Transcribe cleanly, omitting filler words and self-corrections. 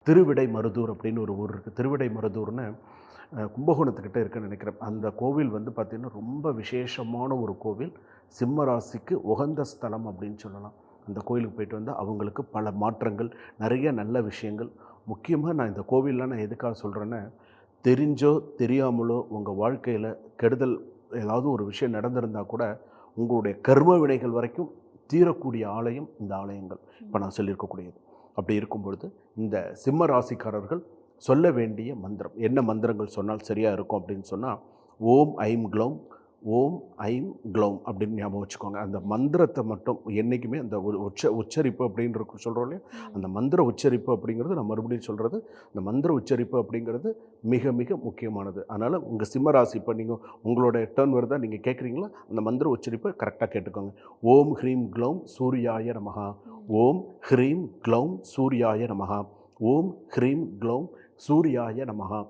திருவிடைமருதூர் அப்படின்னு ஒரு ஊர் இருக்குது. திருவிடைமருதூர்னு கும்பகோணத்துக்கிட்ட இருக்குன்னு நினைக்கிறேன். அந்த கோவில் வந்து பார்த்திங்கன்னா ரொம்ப விசேஷமான ஒரு கோவில். சிம்ம ராசிக்கு உகந்த ஸ்தலம் அப்படின்னு சொல்லலாம். அந்த கோயிலுக்கு போயிட்டு வந்தால் அவங்களுக்கு பல மாற்றங்கள், நிறைய நல்ல விஷயங்கள். முக்கியமாக நான் இந்த கோவில்லாம் நான் எதுக்காக சொல்கிறேன்னா, தெரிஞ்சோ தெரியாமலோ உங்கள் வாழ்க்கையில் கெடுதல் ஏதாவது ஒரு விஷயம் நடந்திருந்தால் கூட உங்களுடைய கர்ம வினைகள் வரைக்கும் தீரக்கூடிய ஆலயம் இந்த ஆலயங்கள் இப்போ நான் சொல்லியிருக்கக்கூடியது. அப்படி இருக்கும் பொழுது இந்த சிம்ம ராசிக்காரர்கள் சொல்ல வேண்டிய மந்திரம் என்ன மந்திரங்கள் சொன்னால் சரியாக இருக்கும் அப்படின்னு சொன்னால், ஓம் ஐம் க்ளௌம், ஓம் ஐம் க்ளௌம் அப்படின்னு ஞாபகம் வச்சுக்கோங்க. அந்த மந்திரத்தை மட்டும் என்றைக்குமே அந்த ஒரு உச்சரிப்பு அப்படின்னு சொல்கிறோம் இல்லையா, அந்த மந்திர உச்சரிப்பு அப்படிங்கிறது நான் மறுபடியும் சொல்கிறது, அந்த மந்திர உச்சரிப்பு அப்படிங்கிறது மிக மிக முக்கியமானது. அதனால் உங்கள் சிம்மராசி இப்போ நீங்கள் உங்களோட டர்ன் வருதா நீங்கள் கேட்குறீங்களா, அந்த மந்திர உச்சரிப்பை கரெக்டாக கேட்டுக்கோங்க. ஓம் ஹ்ரீம் க்ளௌம் சூர்யாய நமஹா, ஓம் ஹ்ரீம் க்ளௌம் சூர்யாய நமஹா, ஓம் ஹ்ரீம் க்ளௌம் சூர்யாய நமஹா.